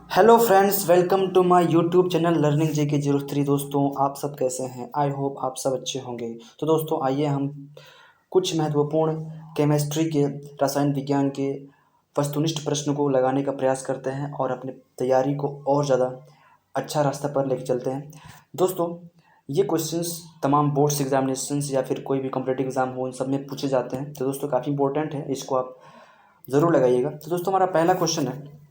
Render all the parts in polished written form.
Hello friends, welcome to my YouTube channel learning JK 03। दोस्तों, आप सब कैसे हैं? आई होप आप सब अच्छे होंगे। तो दोस्तों, आइए हम कुछ महत्वपूर्ण केमिस्ट्री के, रसायन विज्ञान के वस्तुनिष्ठ प्रश्न को लगाने का प्रयास करते हैं और अपनी तैयारी को और ज़्यादा अच्छा रास्ता पर लेके चलते हैं। दोस्तों, ये क्वेश्चंस तमाम बोर्ड्स एग्जामिनेशंस या फिर कोई भी कॉम्पिटेटिव एग्ज़ाम हो, इन सब में पूछे जाते हैं। तो दोस्तों, काफ़ी इंपॉर्टेंट है, इसको आप ज़रूर लगाइएगा। तो दोस्तों, हमारा पहला क्वेश्चन है,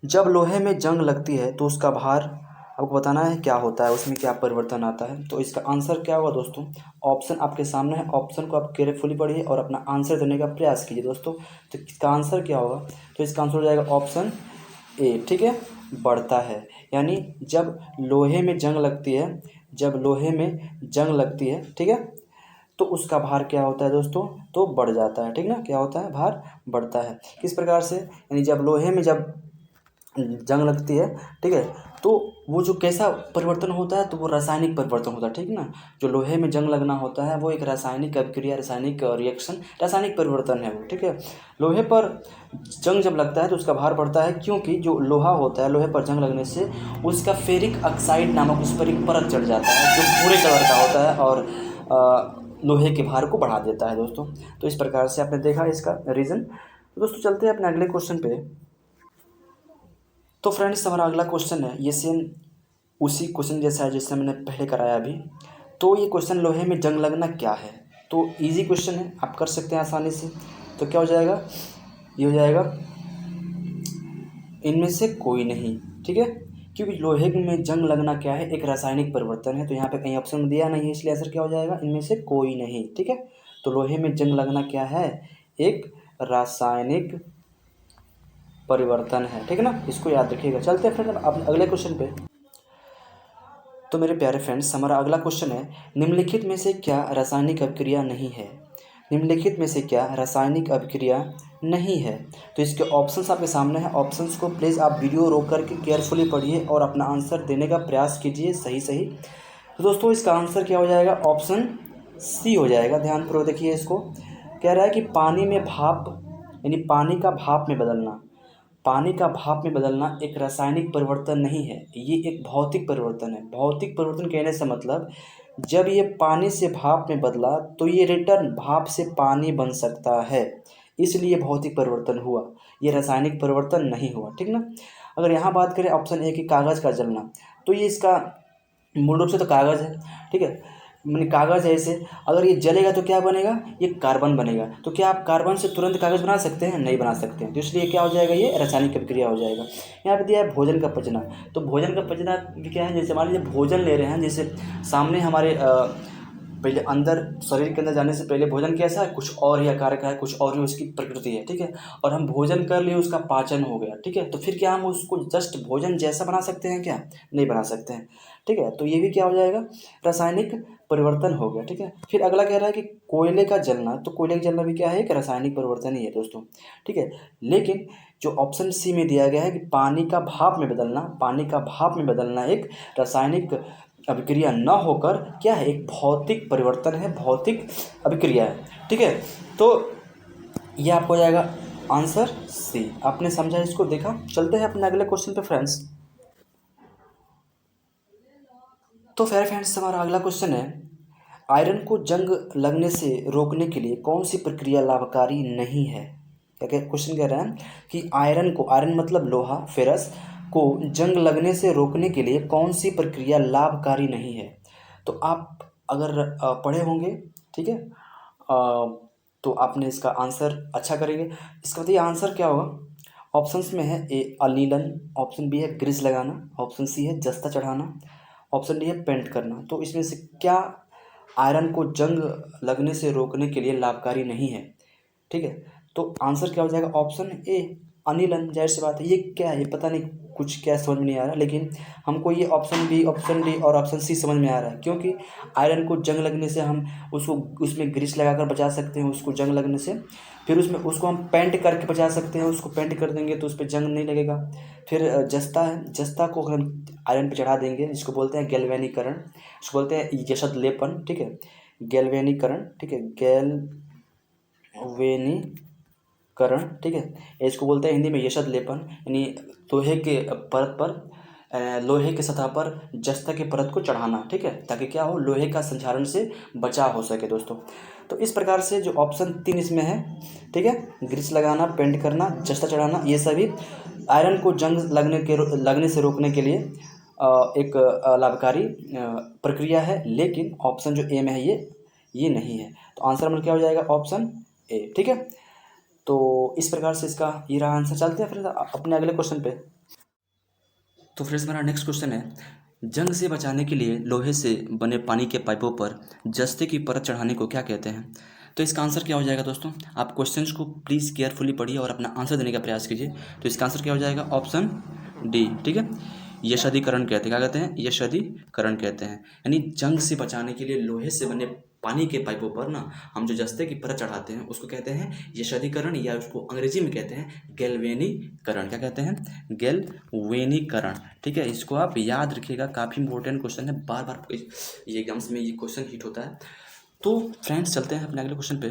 जब लोहे में जंग लगती है तो उसका भार आपको बताना है क्या होता है, उसमें क्या परिवर्तन आता है। तो इसका आंसर क्या होगा दोस्तों? ऑप्शन आपके सामने है, ऑप्शन को आप केयरफुली पढ़िए और अपना आंसर देने का प्रयास कीजिए दोस्तों। तो इसका आंसर क्या होगा? तो इसका आंसर हो जाएगा ऑप्शन ए। ठीक है, बढ़ता है। यानी जब लोहे में जंग लगती है, जब लोहे में जंग लगती है, ठीक है, तो उसका भार क्या होता है दोस्तों? तो बढ़ जाता है। ठीक ना, क्या होता है? भार बढ़ता है। किस प्रकार से? यानी जब लोहे में जब जंग लगती है, ठीक है, तो वो जो कैसा परिवर्तन होता है, तो वो रासायनिक परिवर्तन होता है। ठीक ना, जो लोहे में जंग लगना होता है वो एक रासायनिक अभिक्रिया, रासायनिक रिएक्शन, रासायनिक परिवर्तन है वो। ठीक है, लोहे पर जंग जब लगता है तो उसका भार बढ़ता है, क्योंकि जो लोहा होता है, लोहे पर जंग लगने से उसका फेरिक ऑक्साइड नामक उस पर एक परत चढ़ जाता है जो भूरे कलर का होता है और लोहे के भार को बढ़ा देता है दोस्तों। तो इस प्रकार से आपने देखा इसका रीज़न। तो दोस्तों, चलते हैं अपने अगले क्वेश्चन पे। तो फ्रेंड्स, हमारा अगला क्वेश्चन है, ये सेम उसी क्वेश्चन जैसा है जिससे मैंने पहले कराया अभी। तो ये क्वेश्चन, लोहे में जंग लगना क्या है? तो इजी क्वेश्चन है, आप कर सकते हैं आसानी से। तो क्या हो जाएगा? ये हो जाएगा इनमें से कोई नहीं। ठीक है, क्योंकि लोहे में जंग लगना क्या है? एक रासायनिक परिवर्तन है। तो यहाँ पे कहीं ऑप्शन में दिया नहीं है, इसलिए आंसर क्या हो जाएगा? इनमें से कोई नहीं। ठीक है, तो लोहे में जंग लगना क्या है? एक रासायनिक परिवर्तन है। ठीक है ना, इसको याद रखिएगा। चलते हैं फिर अब अगले क्वेश्चन पे। तो मेरे प्यारे फ्रेंड्स, हमारा अगला क्वेश्चन है, निम्नलिखित में से क्या रासायनिक अभिक्रिया नहीं है? निम्नलिखित में से क्या रासायनिक अभिक्रिया नहीं है? तो इसके ऑप्शंस आपके सामने हैं। ऑप्शंस को प्लीज़ आप वीडियो रोक करके केयरफुली पढ़िए और अपना आंसर देने का प्रयास कीजिए सही सही। तो दोस्तों, इसका आंसर क्या हो जाएगा? ऑप्शन सी हो जाएगा। ध्यानपूर्वक देखिए इसको। कह रहा है कि पानी में भाप, यानी पानी का भाप में बदलना, पानी का भाप में बदलना एक रासायनिक परिवर्तन नहीं है, ये एक भौतिक परिवर्तन है। भौतिक परिवर्तन कहने से मतलब, जब ये पानी से भाप में बदला तो ये रिटर्न भाप से पानी बन सकता है, इसलिए भौतिक परिवर्तन हुआ, ये रासायनिक परिवर्तन नहीं हुआ। ठीक ना। अगर यहाँ बात करें ऑप्शन ए की कागज़ का जलना, तो ये इसका मूल रूप से तो कागज़ है। ठीक है, मैंने कागज़ है, इसे अगर ये जलेगा तो क्या बनेगा? ये कार्बन बनेगा। तो क्या आप कार्बन से तुरंत कागज़ बना सकते हैं? नहीं बना सकते हैं। तो इसलिए क्या हो जाएगा? ये रासायनिक अभिक्रिया हो जाएगा। यहाँ पे दिया है भोजन का पचना। तो भोजन का पचना भी क्या है? जैसे मान लीजिए भोजन ले रहे हैं, जैसे सामने हमारे पहले अंदर शरीर के अंदर जाने से पहले भोजन कैसा है? कुछ और ही आकार का है, कुछ और ही उसकी प्रकृति है। ठीक है, और हम भोजन कर लिए, उसका पाचन हो गया। ठीक है, तो फिर क्या हम उसको जस्ट भोजन जैसा बना सकते हैं क्या? नहीं बना सकते हैं। ठीक है, तो ये भी क्या हो जाएगा? रासायनिक परिवर्तन हो गया। ठीक है, फिर अगला कह रहा है कि कोयले का जलना, तो कोयले का जलना भी क्या है? एक रासायनिक परिवर्तन ही है दोस्तों। ठीक है, लेकिन जो ऑप्शन सी में दिया गया है कि पानी का भाप में बदलना, पानी का भाप में बदलना एक रासायनिक अभिक्रिया न होकर क्या है? एक भौतिक परिवर्तन है, भौतिक अभिक्रिया है। ठीक है, तो ये आपको हो जाएगा आंसर सी। आपने समझा, इसको देखा। चलते हैं अपने अगले क्वेश्चन पे फ्रेंड्स। तो फेयर फ्रेंड्स, हमारा अगला क्वेश्चन है, आयरन को जंग लगने से रोकने के लिए कौन सी प्रक्रिया लाभकारी नहीं है? क्या क्या क्वेश्चन कह रहा है कि आयरन को, आयरन मतलब लोहा, फेरस को जंग लगने से रोकने के लिए कौन सी प्रक्रिया लाभकारी नहीं है? तो आप अगर पढ़े होंगे, ठीक है, तो आपने इसका आंसर अच्छा करेंगे। इसका बताइए आंसर क्या होगा? ऑप्शंस में है, ए अनिलन, ऑप्शन बी है ग्रीस लगाना, ऑप्शन सी है जस्ता चढ़ाना, ऑप्शन डी है पेंट करना। तो इसमें से क्या आयरन को जंग लगने से रोकने के लिए लाभकारी नहीं है? ठीक है, तो आंसर क्या हो जाएगा? ऑप्शन ए अनिलन। जाहिर सी बात है, ये क्या है? ये पता नहीं, कुछ क्या समझ में नहीं आ रहा, लेकिन हमको ये ऑप्शन बी, ऑप्शन डी और ऑप्शन सी समझ में आ रहा है, क्योंकि आयरन को जंग लगने से हम उसको उसमें ग्रीस लगाकर बचा सकते हैं उसको जंग लगने से। फिर उसमें उसको हम पेंट करके बचा सकते हैं, उसको पेंट कर देंगे तो उस पर जंग नहीं लगेगा। फिर जस्ता है, जस्ता को हम आयरन पे चढ़ा देंगे, जिसको बोलते हैं गैल्वेनीकरण, इसको बोलते हैं यशत लेपन। ठीक है, गैल्वेनीकरण। ठीक है, गैल्वेनीकरण। ठीक है, इसको बोलते हैं हिंदी में यशत लेपन, यानी लोहे के परत पर लोहे की सतह पर जस्ता की परत को चढ़ाना, ठीक है, ताकि क्या हो, लोहे का संक्षारण से बचाव हो सके दोस्तों। तो इस प्रकार से जो ऑप्शन 3 इसमें है, ठीक है, ग्रीस लगाना, पेंट करना, जस्ता चढ़ाना, ये सभी आयरन को जंग लगने से रोकने के लिए एक लाभकारी प्रक्रिया है। लेकिन ऑप्शन जो ए में है ये नहीं है। तो आंसर हमारा क्या हो जाएगा, ऑप्शन ए, ठीक है। तो इस प्रकार से इसका ये रहा आंसर। चलते हैं फिर अपने अगले क्वेश्चन पे। तो फ्रेंड्स हमारा नेक्स्ट क्वेश्चन है, जंग से बचाने के लिए लोहे से बने पानी के पाइपों पर जस्ते की परत चढ़ाने को क्या कहते हैं। तो इसका आंसर क्या हो जाएगा दोस्तों, आप क्वेश्चंस को प्लीज़ केयरफुली पढ़िए और अपना आंसर देने का प्रयास कीजिए। तो इसका आंसर क्या हो जाएगा, ऑप्शन डी, ठीक है। यशदीकरण कहते हैं, क्या कहते हैं, यशदीकरण कहते हैं। यानी जंग से बचाने के लिए लोहे से बने पानी के पाइपों पर ना हम जो जस्ते की परत चढ़ाते हैं उसको कहते हैं यशदीकरण, या उसको अंग्रेजी में कहते हैं गैल्वेनीकरण। क्या कहते हैं, गैल्वेनीकरण, ठीक है। इसको आप याद रखिएगा, काफ़ी इंपॉर्टेंट क्वेश्चन है, बार बार ये एग्जाम्स में ये क्वेश्चन हिट होता है। तो फ्रेंड्स चलते हैं अपने अगले क्वेश्चन पे।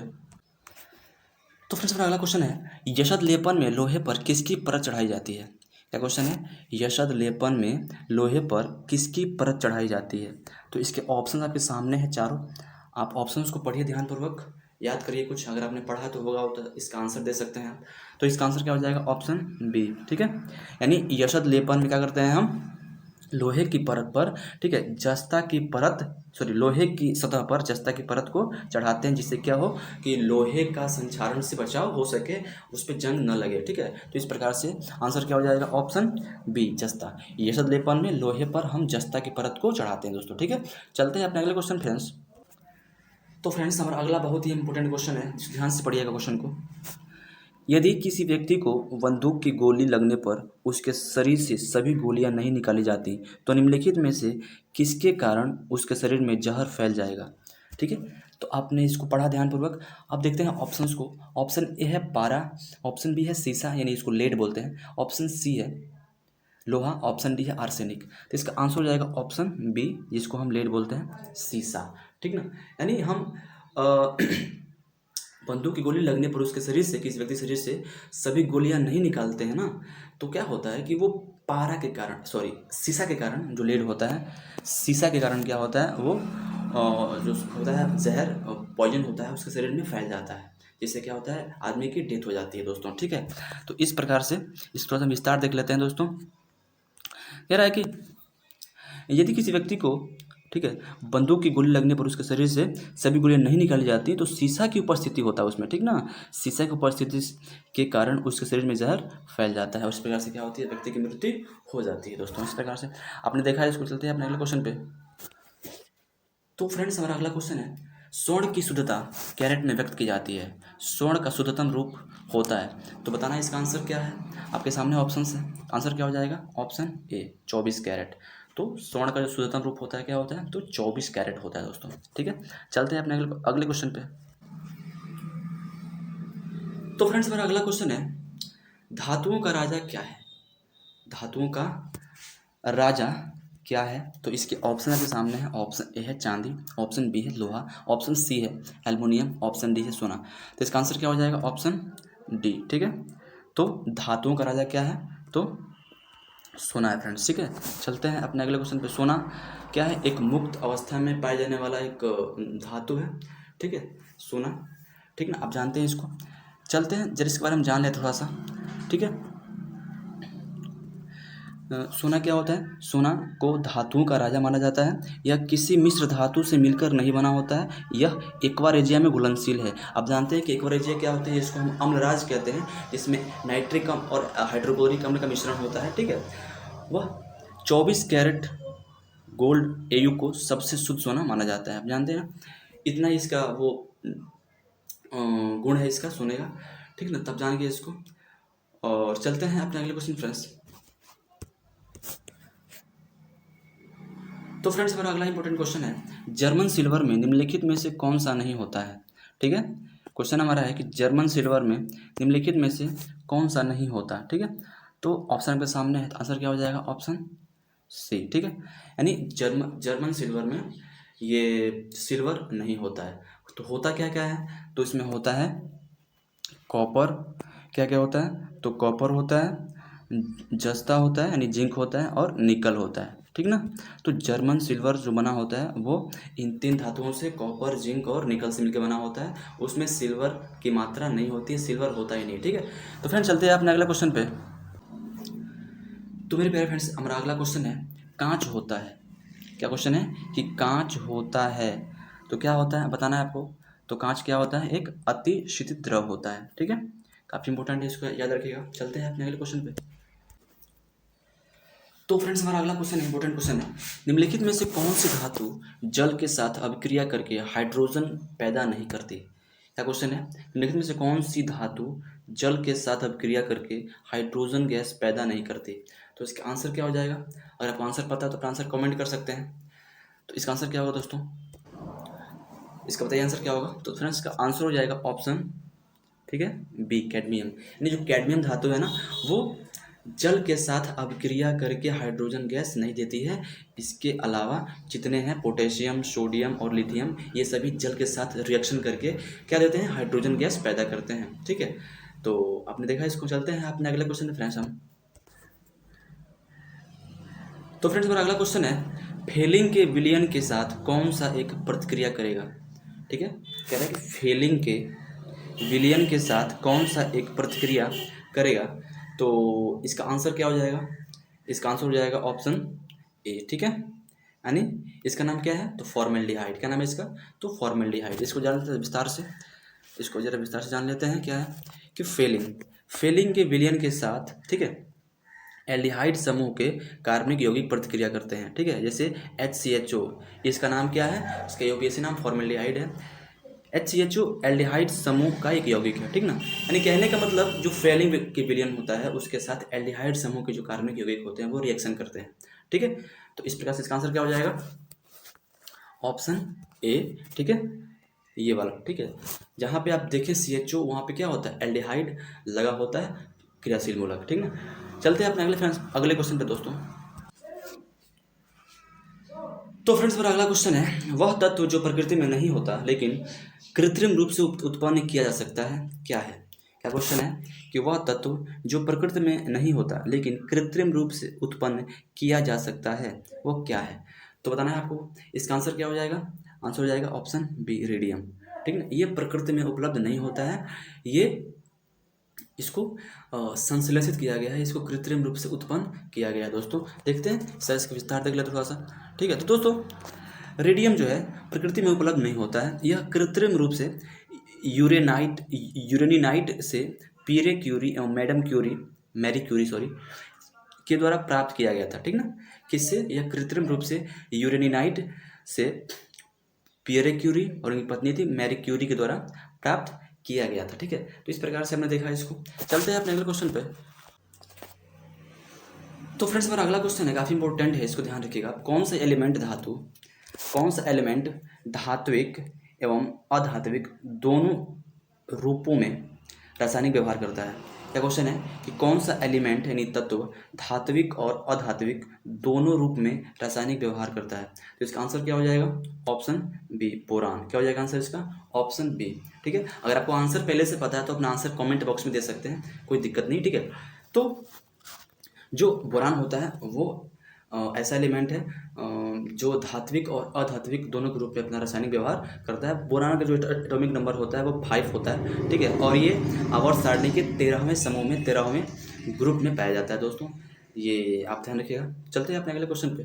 तो फ्रेंड्स हमारा अगला क्वेश्चन है, यशद लेपन में लोहे पर किसकी परत चढ़ाई जाती है। क्या क्वेश्चन है, यशद लेपन में लोहे पर किसकी परत चढ़ाई जाती है। तो इसके ऑप्शन आपके सामने हैं चारों, आप ऑप्शंस को पढ़िए ध्यानपूर्वक, याद करिए कुछ, अगर आपने पढ़ा तो होगा तो इसका आंसर दे सकते हैं आप। तो इसका आंसर क्या हो जाएगा, ऑप्शन बी, ठीक है। यानी यशद लेपन में क्या करते हैं हम, लोहे की परत पर, ठीक है, जस्ता की परत, सॉरी, लोहे की सतह पर जस्ता की परत को चढ़ाते हैं, जिससे क्या हो कि लोहे का संक्षारण से बचाव हो सके, उस पर जंग न लगे, ठीक है। तो इस प्रकार से आंसर क्या हो जाएगा, ऑप्शन बी, जस्ता। यशद लेपन में लोहे पर हम जस्ता की परत को चढ़ाते हैं दोस्तों, ठीक है। चलते हैं अपने अगले क्वेश्चन फ्रेंड्स। तो फ्रेंड्स हमारा अगला बहुत ही इंपॉर्टेंट क्वेश्चन है, ध्यान से पढ़िएगा क्वेश्चन को। यदि किसी व्यक्ति को बंदूक की गोली लगने पर उसके शरीर से सभी गोलियां नहीं निकाली जाती तो निम्नलिखित में से किसके कारण उसके शरीर में जहर फैल जाएगा, ठीक है। तो आपने इसको पढ़ा ध्यानपूर्वक। अब देखते हैं ऑप्शंस को। ऑप्शन ए है पारा, ऑप्शन बी है सीसा, यानी इसको लेड बोलते हैं, ऑप्शन सी है लोहा, ऑप्शन डी है आर्सेनिक। तो इसका आंसर हो जाएगा ऑप्शन बी, जिसको हम लेड बोलते हैं, सीसा, ठीक ना। यानी हम बंदूक की गोली लगने पर उसके शरीर से, किसी व्यक्ति शरीर से सभी गोलियां नहीं निकालते हैं ना, तो क्या होता है कि वो पारा के कारण, सॉरी, सीसा के कारण, जो लेड होता है, सीसा के कारण क्या होता है, वो जो होता है जहर, पॉइजन होता है, उसके शरीर में फैल जाता है, जिससे क्या होता है, आदमी की डेथ हो जाती है दोस्तों, ठीक है। तो इस प्रकार से इसको थोड़ा सा विस्तार देख लेते हैं दोस्तों। कह रहा है कि यदि किसी व्यक्ति को, ठीक है, बंदूक की गोली लगने पर उसके शरीर से सभी गोलियां नहीं निकाली जाती तो सीसा की उपस्थिति होता है उसमें, ठीक ना, सीसा की उपस्थिति के कारण उसके शरीर में जहर फैल जाता है, उस प्रकार से क्या होती है, व्यक्ति की मृत्यु हो जाती है दोस्तों। इस प्रकार से आपने देखा है। इसको चलते हैं अपने अगले क्वेश्चन पे। तो फ्रेंड्स हमारा अगला क्वेश्चन है, स्वर्ण की शुद्धता कैरेट में व्यक्त की जाती है, स्वर्ण का शुद्धतम रूप होता है, तो बताना इसका आंसर क्या है। आपके सामने ऑप्शन है, आंसर क्या हो जाएगा, ऑप्शन ए 24 कैरेट। तो स्वर्ण का जो शुद्धतम रूप होता है क्या होता है, तो 24 कैरेट होता है दोस्तों, ठीक है। चलते हैं अपने अगले क्वेश्चन पे। तो फ्रेंड्स हमारा अगला क्वेश्चन है, धातुओं का राजा क्या है, धातुओं का राजा क्या है। तो इसके ऑप्शन आपके सामने है, ऑप्शन ए है चांदी, ऑप्शन बी है लोहा, ऑप्शन सी है एल्युमिनियम, ऑप्शन डी है सोना। तो इसका आंसर क्या हो जाएगा, ऑप्शन डी, ठीक है। तो धातुओं का राजा क्या है, तो सोना है फ्रेंड्स, ठीक है। चलते हैं अपने अगले क्वेश्चन पे। सोना क्या है, एक मुक्त अवस्था में पाए जाने वाला एक धातु है, ठीक है, सोना, ठीक ना, आप जानते हैं इसको। चलते हैं जरा इसके बारे में जान लें थोड़ा सा, ठीक है। सोना क्या होता है, सोना को धातुओं का राजा माना जाता है, यह किसी मिश्र धातु से मिलकर नहीं बना होता है, यह एक्वारेजिया में घुलनशील है। आप जानते हैं कि एक्वारेजिया क्या होता है, इसको हम अम्लराज कहते हैं, जिसमें नाइट्रिक अम्ल और हाइड्रोक्लोरिक अम्ल का मिश्रण होता है, ठीक है। वह 24 कैरेट गोल्ड एयू को सबसे शुद्ध सोना माना जाता है, आप जानते हैं ना, इतना इसका वो गुण है इसका सोने का, ठीक ना, तब जान गए इसको। और चलते हैं अपने अगले क्वेश्चन फ्रेंड्स। तो फ्रेंड्स हमारा अगला इंपॉर्टेंट क्वेश्चन है, जर्मन सिल्वर में निम्नलिखित में से कौन सा नहीं होता है, ठीक है। क्वेश्चन हमारा है कि जर्मन सिल्वर में निम्नलिखित में से कौन सा नहीं होता, ठीक है। तो ऑप्शन पे सामने है, आंसर क्या हो जाएगा, ऑप्शन सी, ठीक है। यानी जर्मन सिल्वर में ये सिल्वर नहीं होता है, तो होता क्या क्या है, तो इसमें होता है कॉपर, क्या क्या होता है, तो कॉपर होता है, जस्ता होता है यानी जिंक होता है और निकल होता है, ठीक ना। तो जर्मन सिल्वर जो बना होता है वो इन 3 धातुओं से, कॉपर, जिंक और निकल से मिलकर बना होता है। उसमें सिल्वर की मात्रा नहीं होती है, सिल्वर होता ही नहीं, ठीक है। तो फ्रेंड्स चलते हैं अपने अगला क्वेश्चन पे। तो मेरे प्यारे फ्रेंड्स हमारा अगला क्वेश्चन है कांच होता है। क्या क्वेश्चन है कि कांच होता है, तो क्या होता है बताना है आपको। तो कांच क्या होता है, एक अति शीतल द्रव होता है, ठीक है। काफ़ी इंपॉर्टेंट है, इसको याद रखिएगा। चलते हैं अपने अगले क्वेश्चन पे। तो फ्रेंड्स हमारा अगला क्वेश्चन इंपॉर्टेंट क्वेश्चन है, निम्नलिखित में से कौन सी धातु जल के साथ अभिक्रिया करके हाइड्रोजन पैदा नहीं करती। क्या क्वेश्चन है, निम्नलिखित में से कौन सी धातु जल के साथ अभिक्रिया करके हाइड्रोजन गैस पैदा नहीं करती। तो इसका आंसर क्या हो जाएगा। अगर आपको आंसर पता है तो अपना आंसर कमेंट कर सकते हैं। तो इसका आंसर क्या होगा दोस्तों, इसका बताइए आंसर क्या होगा। तो फ्रेंड्स इसका आंसर हो जाएगा ऑप्शन, ठीक है, बी, कैडमियम। यानी जो कैडमियम धातु है ना, वो जल के साथ अभिक्रिया करके हाइड्रोजन गैस नहीं देती है। इसके अलावा जितने हैं पोटेशियम, सोडियम और लिथियम, ये सभी जल के साथ रिएक्शन करके क्या देते हैं, हाइड्रोजन गैस पैदा करते हैं, ठीक है। तो आपने देखा इसको। चलते हैं अपने अगले क्वेश्चन फ्रेंड्स हम। तो फ्रेंड्स हमारा अगला क्वेश्चन है फेलिंग के विलयन के साथ कौन सा एक प्रतिक्रिया करेगा, ठीक है। कह रहा है कि फेलिंग के विलयन के साथ कौन सा एक प्रतिक्रिया करेगा। तो इसका आंसर क्या हो जाएगा, इसका आंसर हो जाएगा ऑप्शन ए, ठीक है। यानी इसका नाम क्या है, तो फॉर्मेल्डिहाइड। क्या नाम है इसका, तो फॉर्मेल्डिहाइड। इसको जान लेते हैं विस्तार से, इसको जरा विस्तार से जान लेते हैं। क्या है कि फेलिंग के विलयन के साथ, ठीक है, एल्डिहाइड समूह के कार्बनिक यौगिक प्रतिक्रिया करते हैं, ठीक है। जैसे HCHO, इसका नाम क्या है, इसका यौगिक नाम फॉर्मेल्डिहाइड है। HCHO एल्डिहाइड समूह का एक यौगिक है, ठीक ना। यानी कहने का मतलब जो फेलिंग के विलयन होता है उसके साथ एल्डिहाइड समूह के जो कार्बनिक यौगिक होते हैं वो रिएक्शन करते हैं, ठीक है। तो इस प्रकार से इसका आंसर क्या हो जाएगा, ऑप्शन ए, ठीक है, ये वाला, ठीक है। जहाँ पे आप देखें CHO, वहाँ पे क्या होता है, एल्डिहाइड लगा होता है, क्रियाशील मूलक, ठीक ना। चलते हैं अपने अगले क्वेश्चन पे दोस्तों। तो फ्रेंड्स मेरा अगला क्वेश्चन है वह तत्व जो प्रकृति में नहीं होता लेकिन कृत्रिम रूप से उत्पन्न किया जा सकता है, क्या है। क्या क्वेश्चन है कि वह तत्व जो प्रकृति में नहीं होता लेकिन कृत्रिम रूप से उत्पन्न किया जा सकता है, वो क्या है। तो बताना है आपको। इसका आंसर क्या हो जाएगा, आंसर हो जाएगा ऑप्शन बी, रेडियम, ठीक है। ये प्रकृति में उपलब्ध नहीं होता है, ये इसको संश्लेषित किया गया है, इसको कृत्रिम रूप से उत्पन्न किया गया है दोस्तों। देखते हैं सर, इसका विस्तार देख लेते थोड़ा सा, ठीक है। तो दोस्तों रेडियम जो है प्रकृति में उपलब्ध नहीं होता है, यह कृत्रिम रूप से यूरेनिनाइट से पीरे क्यूरी एवं मैरी क्यूरी के द्वारा प्राप्त किया गया था, ठीक ना। किससे, यह कृत्रिम रूप से यूरेनिनाइट से पियरे क्यूरी और उनकी पत्नी थी मैरी क्यूरी के द्वारा प्राप्त किया गया था, ठीक है। तो इस प्रकार से हमने देखा इसको। चलते हैं अपने अगले क्वेश्चन पे। तो फ्रेंड्स हमारा अगला क्वेश्चन है काफ़ी इंपॉर्टेंट है, इसको ध्यान रखिएगा। कौन सा एलिमेंट धात्विक एवं अधात्विक दोनों रूपों में रासायनिक व्यवहार करता है। क्या क्वेश्चन है कि कौन सा एलिमेंट यानी तत्व धात्विक और अधात्विक दोनों रूप में रासायनिक व्यवहार करता है। तो इसका आंसर क्या हो जाएगा, ऑप्शन बी, बोरान। क्या हो जाएगा आंसर इसका, ऑप्शन बी, ठीक है। अगर आपको आंसर पहले से पता है तो अपना आंसर कमेंट बॉक्स में दे सकते हैं, कोई दिक्कत नहीं, ठीक है। तो जो बोरान होता है वो ऐसा एलिमेंट है जो धात्विक और अधात्विक दोनों के रूप में अपना रासायनिक व्यवहार करता है। बोरान का जो एटॉमिक नंबर होता है वो 5 होता है, ठीक है। और ये आवर्त सारणी के 13वें समूह में 13वें ग्रुप में पाया जाता है दोस्तों, ये आप ध्यान रखिएगा। चलते हैं अपने अगले क्वेश्चन पे।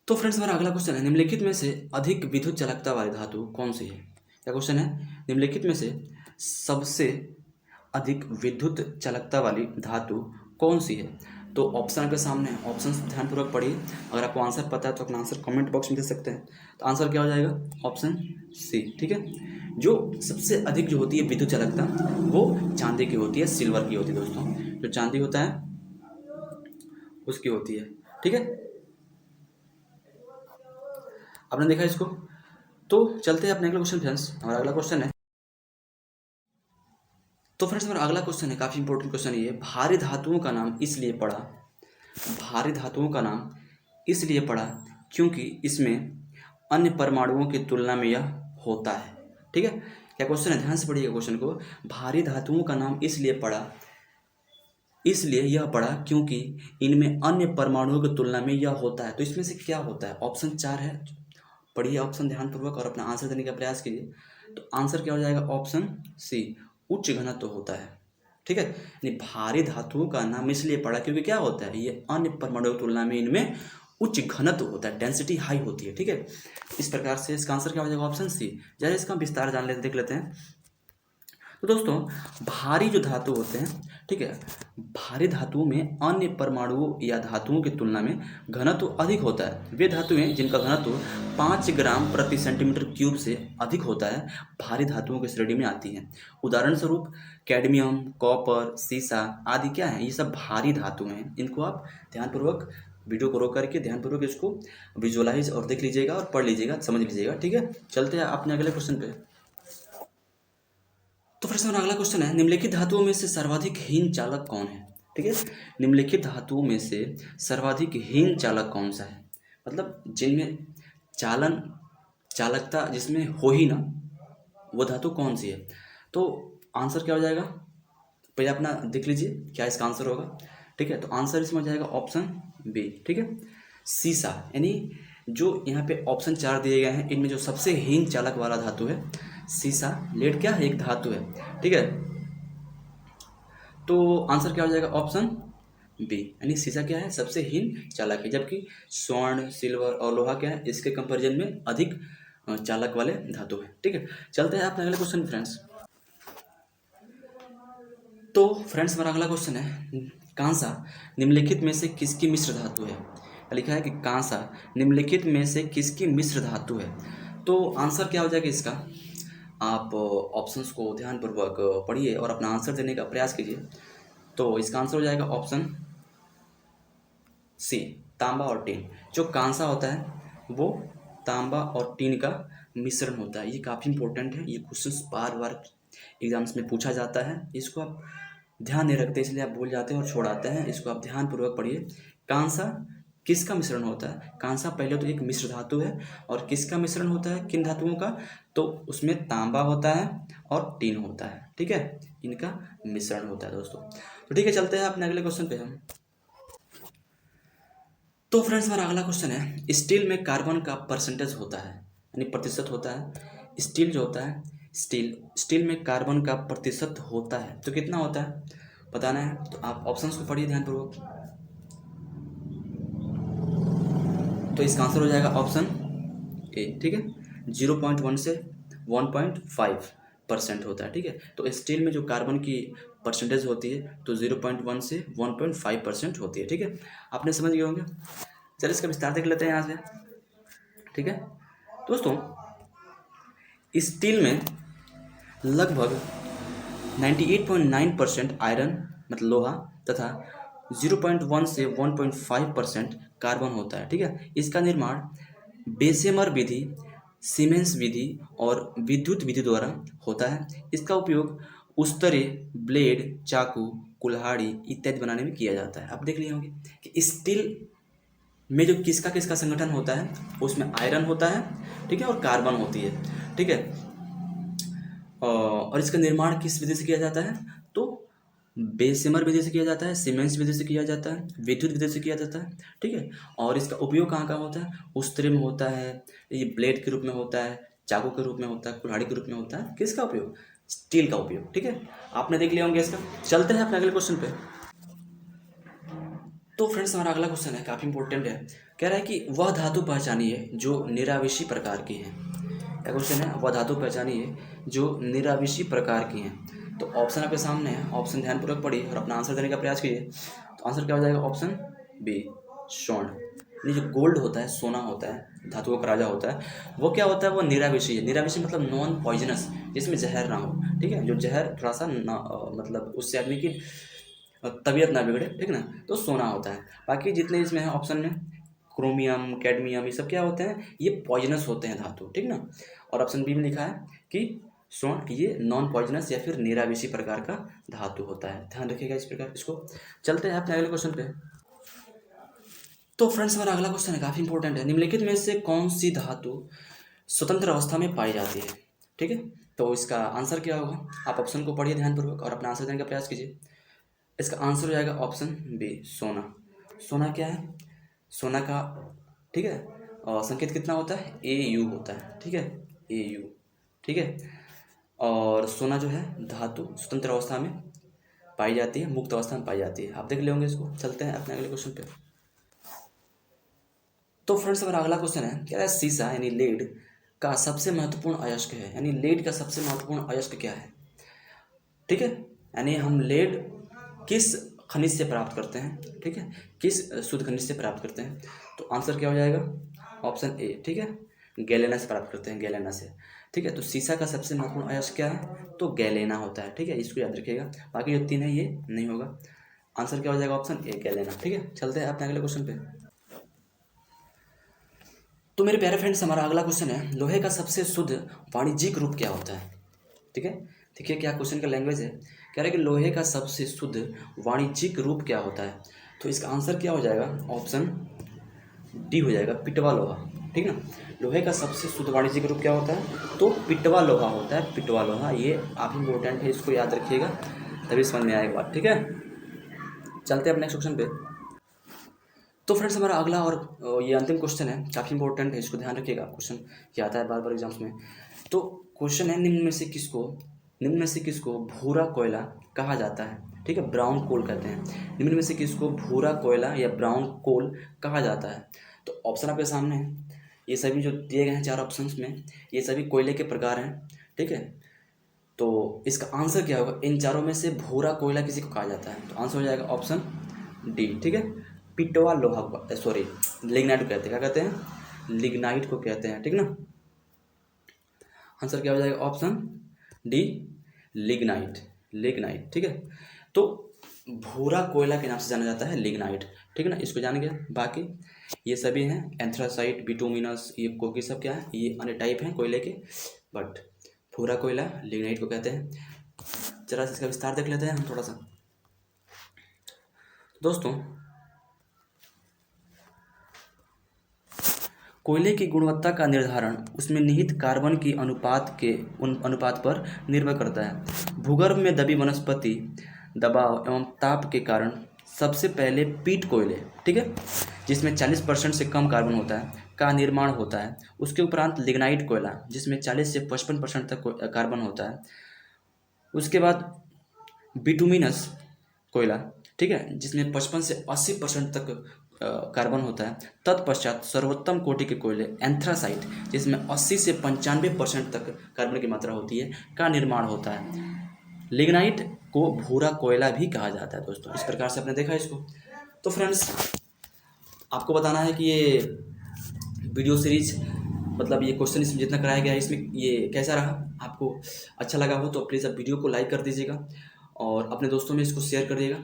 तो फ्रेंड्स हमारा अगला क्वेश्चन है निम्नलिखित में से अधिक विद्युत चालकता वाली धातु कौन सी है। क्या क्वेश्चन है, निम्नलिखित में से सबसे अधिक विद्युत चालकता वाली धातु कौन सी है। तो ऑप्शन आपके सामने है, ऑप्शन ध्यानपूर्वक पढ़िए। अगर आपको आंसर पता है तो अपना आंसर कमेंट बॉक्स में दे सकते हैं। तो आंसर क्या हो जाएगा, ऑप्शन सी, ठीक है। जो सबसे अधिक जो होती है विद्युत चालकता वो चांदी की होती है, सिल्वर की होती है दोस्तों। जो चांदी होता है उसकी होती है, ठीक है। आपने देखा इसको। तो चलते हैं अपने अगले क्वेश्चन फ्रेंड्स। हमारा अगला क्वेश्चन है, तो फ्रेंड्स हमारा अगला क्वेश्चन है काफ़ी इंपॉर्टेंट क्वेश्चन है ये। भारी धातुओं का नाम इसलिए पड़ा, भारी धातुओं का नाम इसलिए पड़ा क्योंकि इसमें अन्य परमाणुओं की तुलना में यह होता है, ठीक है। क्या क्वेश्चन है, ध्यान से पढ़िएगा क्वेश्चन को। भारी धातुओं का नाम इसलिए पड़ा इसलिए यह पढ़ा क्योंकि इनमें अन्य परमाणुओं की तुलना में यह होता है। तो इसमें से क्या होता है? ऑप्शन 4 है, पढ़िए ऑप्शन ध्यानपूर्वक और अपना आंसर देने का प्रयास कीजिए। तो आंसर क्या हो जाएगा? ऑप्शन सी, उच्च घनत्व होता है। ठीक है, यानी भारी धातुओं का नाम इसलिए पड़ा क्योंकि क्या होता है, ये अन्य परमाणुओं की तुलना में इनमें उच्च घनत्व होता है, डेंसिटी हाई होती है। ठीक है, इस प्रकार से इसका आंसर क्या हो जाएगा? Option C. जरा इसका विस्तार जान लेते देख लेते हैं। तो दोस्तों, भारी जो धातु होते हैं, ठीक है, भारी धातुओं में अन्य परमाणुओं या धातुओं की तुलना में घनत्व अधिक होता है। वे धातुएं जिनका घनत्व 5 ग्राम प्रति सेंटीमीटर क्यूब से अधिक होता है भारी धातुओं की श्रेणी में आती हैं। उदाहरण स्वरूप कैडमियम, कॉपर, सीसा आदि क्या है, ये सब भारी धातु हैं। इनको आप ध्यानपूर्वक वीडियो को रोक करके ध्यानपूर्वक इसको विजुअलाइज और देख लीजिएगा और पढ़ लीजिएगा, समझ लीजिएगा। ठीक है, चलते हैं अपने अगले क्वेश्चन पे। तो फिर से मेरा अगला क्वेश्चन है, निम्नलिखित धातुओं में से सर्वाधिक हीन चालक कौन है? ठीक है, निम्नलिखित धातुओं में से सर्वाधिक हीन चालक कौन सा है? मतलब जिनमें चालन चालकता जिसमें हो ही ना, वो धातु कौन सी है? तो आंसर क्या हो जाएगा? पहले अपना देख लीजिए क्या इसका आंसर होगा। ठीक है, तो आंसर इसमें हो जाएगा ऑप्शन बी। ठीक है, सीसा, यानी जो यहाँ पे ऑप्शन 4 दिए गए हैं इनमें जो सबसे हीन चालक वाला धातु है सीसा। लेड क्या है? एक धातु है। ठीक है, तो आंसर क्या हो जाएगा? ऑप्शन बी, यानी सीसा क्या है? सबसे हीन चालक है। जबकि स्वर्ण, सिल्वर और लोहा क्या है? इसके कंपैरिजन में अधिक चालक वाले धातु है। ठीक है, चलते हैं अपने अगले क्वेश्चन फ्रेंड्स। तो फ्रेंड्स, हमारा अगला क्वेश्चन है, कांसा निम्नलिखित में से किसकी मिश्र धातु है? लिखा है कि कांसा निम्नलिखित में से किसकी मिश्र धातु है। तो आंसर क्या हो जाएगा इसका? आप ऑप्शंस को ध्यानपूर्वक पढ़िए और अपना आंसर देने का प्रयास कीजिए। तो इसका आंसर हो जाएगा ऑप्शन सी, तांबा और टीन। जो कांसा होता है वो तांबा और टीन का मिश्रण होता है। ये काफ़ी इंपॉर्टेंट है, ये क्वेश्चंस बार बार एग्जाम्स में पूछा जाता है। इसको आप ध्यान नहीं रखते इसलिए आप भूल जाते हैं और छोड़ आते हैं। इसको आप ध्यानपूर्वक पढ़िए। कांसा किसका मिश्रण होता है? कांसा पहले तो एक मिश्र धातु है, और किसका मिश्रण होता है? किन धातुओं का? तो उसमें तांबा होता है और टीन होता है। ठीक है, इनका मिश्रण होता है दोस्तों। तो ठीक है, चलते हैं अपने अगले क्वेश्चन पे हम। तो फ्रेंड्स, हमारा अगला क्वेश्चन है, स्टील में कार्बन का परसेंटेज होता है, यानी प्रतिशत होता है। स्टील जो होता है, स्टील में कार्बन का प्रतिशत होता है, तो कितना होता है बताना है। तो आप ऑप्शंस को पढ़िए ध्यानपूर्वक। तो इसका आंसर हो जाएगा ऑप्शन ए। ठीक है, 0.1 से 1.5% होता है। ठीक है, तो स्टील में जो कार्बन की परसेंटेज होती है तो 0.1 से 1.5% होती है। ठीक है, आपने समझ गए होंगे। चलिए इसका विस्तार देख लेते हैं यहाँ से। ठीक है दोस्तों, स्टील में लगभग 98.9% आयरन मतलब लोहा तथा 0.1 से 1.5% कार्बन होता है। ठीक है, इसका निर्माण बेसेमर विधि, सीमेंस विधि और विद्युत विधि द्वारा होता है। इसका उपयोग उस्तरे, ब्लेड, चाकू, कुल्हाड़ी इत्यादि बनाने में किया जाता है। आप देख लिए होंगे कि स्टील में जो किसका किसका संगठन होता है, उसमें आयरन होता है, ठीक है, और कार्बन होती है। ठीक है, और इसका निर्माण किस विधि से किया जाता है? तो बेसेमर विधि से किया जाता है, सीमेंस विधि से किया जाता है, विद्युत विधि से किया जाता है। ठीक है, और इसका उपयोग कहाँ कहाँ होता है? उस्तरे में होता है, ये ब्लेड के रूप में होता है, चाकू के रूप में होता है, कुल्हाड़ी के रूप में होता है। किसका उपयोग? स्टील का उपयोग। ठीक है, आपने देख लिया होंगे इसका। चलते हैं अपने अगले क्वेश्चन पे। तो फ्रेंड्स, हमारा अगला क्वेश्चन है, काफ़ी इंपॉर्टेंट है। कह रहा है कि वह धातु पहचानिए जो निराविषी प्रकार की है। क्या क्वेश्चन है? वह धातु पहचानिए जो निराविषी प्रकार की हैं। तो ऑप्शन आपके सामने है, ऑप्शन ध्यानपूर्वक पढ़िए और अपना आंसर देने का प्रयास कीजिए। तो आंसर क्या हो जाएगा? ऑप्शन बी, स्वर्ण। ये जो गोल्ड होता है, सोना होता है, धातुओं का राजा होता है, वो क्या होता है? वो निराविषी है। निराविषी मतलब नॉन पॉइजनस, जिसमें जहर ना हो। ठीक है, जो जहर थोड़ा सा ना मतलब उससे आदमी की तबीयत ना बिगड़े। ठीक ना, तो सोना होता है। बाकी जितने इसमें है ऑप्शन में, क्रोमियम, कैडमियम, ये सब क्या होते हैं? ये पॉइजनस होते हैं धातु। ठीक ना, और ऑप्शन बी में लिखा है कि स्वर्ण ये नॉन पॉइजनस या फिर निराविषी प्रकार का धातु होता है। ध्यान रखिएगा इस प्रकार इसको। चलते हैं अपने अगले क्वेश्चन पे। तो फ्रेंड्स, हमारा अगला क्वेश्चन है, काफ़ी इंपॉर्टेंट है। निम्नलिखित में से कौन सी धातु स्वतंत्र अवस्था में पाई जाती है? ठीक है, तो इसका आंसर क्या होगा? आप ऑप्शन को पढ़िए ध्यानपूर्वक और अपना आंसर देने का प्रयास कीजिए। इसका आंसर हो जाएगा ऑप्शन बी, सोना। सोना क्या है? सोना का, ठीक है, और संकेत कितना होता है? AU होता है, ठीक है, AU, ठीक है। और सोना जो है धातु स्वतंत्र अवस्था में पाई जाती है, मुक्त अवस्था में पाई जाती है। आप देख लेंगे इसको। चलते हैं अपने अगले क्वेश्चन पे। तो फ्रेंड्स हमारा अगला क्वेश्चन है, कह रहा है सीसा यानी लेड का सबसे महत्वपूर्ण अयस्क है, यानी लेड का सबसे महत्वपूर्ण अयस्क क्या है? ठीक है, यानी हम लेड किस खनिज से प्राप्त करते हैं, ठीक है, किस शुद्ध खनिज से प्राप्त करते हैं? तो आंसर क्या हो जाएगा? ऑप्शन ए, ठीक है, गैलेना से प्राप्त करते हैं, गैलेना से, ठीक है। तो सीसा का सबसे महत्वपूर्ण अयस्क क्या है? तो गैलेना होता है, ठीक है, इसको याद रखिएगा। बाकी जो 3 है ये नहीं होगा। आंसर क्या हो जाएगा? ऑप्शन ए, गैलेना, ठीक है। चलते हैं अपने अगले क्वेश्चन पे। तो मेरे प्यारे फ्रेंड्स हमारा अगला क्वेश्चन है, लोहे का सबसे शुद्ध वाणिज्यिक रूप क्या होता है? ठीक है, देखिए क्या क्वेश्चन का लैंग्वेज है। कह रहा है कि लोहे का सबसे शुद्ध वाणिज्यिक रूप क्या होता है? तो इसका आंसर क्या हो जाएगा? ऑप्शन डी हो जाएगा, पिटवा लोहा, ठीक ना। लोहे का सबसे शुद्ध वाणिज्यिक रूप क्या होता है? तो पिटवा लोहा होता है, पिटवा लोहा। ये आप इम्पोर्टेंट है, इसको याद रखिएगा, तभी समझ में आएगा बात, ठीक है। चलते हैं अपने नेक्स्ट क्वेश्चन पे। तो फ्रेंड्स हमारा अगला और ये अंतिम क्वेश्चन है, काफ़ी इंपॉर्टेंट है, इसको ध्यान रखिएगा। क्वेश्चन ये आता है बार बार एग्जाम्स में। तो क्वेश्चन है, निम्न में से किसको भूरा कोयला कहा जाता है? ठीक है, ब्राउन कोल कहते हैं। निम्न में से किसको भूरा कोयला या ब्राउन कोल कहा जाता है? तो ऑप्शन आपके सामने है। ये सभी जो दिए गए हैं 4 ऑप्शंस में, ये सभी कोयले के प्रकार हैं, ठीक है। तो इसका आंसर क्या होगा? इन चारों में से भूरा कोयला किसी को कहा जाता है? तो आंसर हो जाएगा ऑप्शन डी, ठीक है, पिटवा लोहा को, सॉरी, लिग्नाइट को कहते हैं। क्या कहते हैं? लिग्नाइट को कहते हैं, ठीक ना। आंसर क्या हो जाएगा? ऑप्शन डी, लिग्नाइट, लिग्नाइट, ठीक है। तो भूरा कोयला के नाम से जाना जाता है लिग्नाइट, ठीक है ना, इसको जान गया। बाकी ये सभी हैं एंथ्रासाइट, बिटुमिनस, ये कोकी, सब क्या है? ये अन्य टाइप हैं कोयले के, बट भूरा कोयला लिग्नाइट को कहते हैं। जरा इसका विस्तार देख लेते हैं हम थोड़ा सा। दोस्तों, कोयले की गुणवत्ता का निर्धारण उसमें निहित कार्बन की अनुपात पर निर्भर करता है। भूगर्भ में दबी वनस्पति दबाव एवं ताप के कारण सबसे पहले पीट कोयले, ठीक है, जिसमें 40% से कम कार्बन होता है, का निर्माण होता है। उसके उपरांत लिग्नाइट कोयला, जिसमें 40 से 55% तक कार्बन होता है। उसके बाद बिटुमिनस कोयला, ठीक है, जिसमें 55 से 80% तक कार्बन होता है। तत्पश्चात सर्वोत्तम कोटि के कोयले एंथ्रासाइट, जिसमें 80 से 95% तक कार्बन की मात्रा होती है, का निर्माण होता है। लिग्नाइट को भूरा कोयला भी कहा जाता है। दोस्तों, इस प्रकार से आपने देखा इसको। तो फ्रेंड्स, आपको बताना है कि ये वीडियो सीरीज, मतलब ये क्वेश्चन इसमें जितना कराया गया है, इसमें ये कैसा रहा, आपको अच्छा लगा हो तो प्लीज़ आप वीडियो को लाइक कर दीजिएगा और अपने दोस्तों में इसको शेयर करिएगा।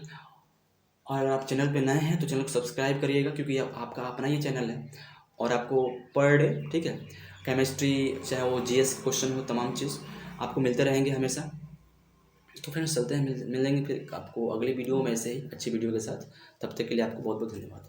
और अगर आप चैनल पे नए हैं तो चैनल को सब्सक्राइब करिएगा, क्योंकि आपका अपना ही चैनल है और आपको पर डे, ठीक है, केमिस्ट्री चाहे वो GS क्वेश्चन हो, तमाम चीज़ आपको मिलते रहेंगे हमेशा। तो फ्रेंड्स चलते हैं, मिलेंगे फिर आपको अगली वीडियो में ऐसे ही अच्छी वीडियो के साथ। तब तक के लिए आपको बहुत बहुत धन्यवाद।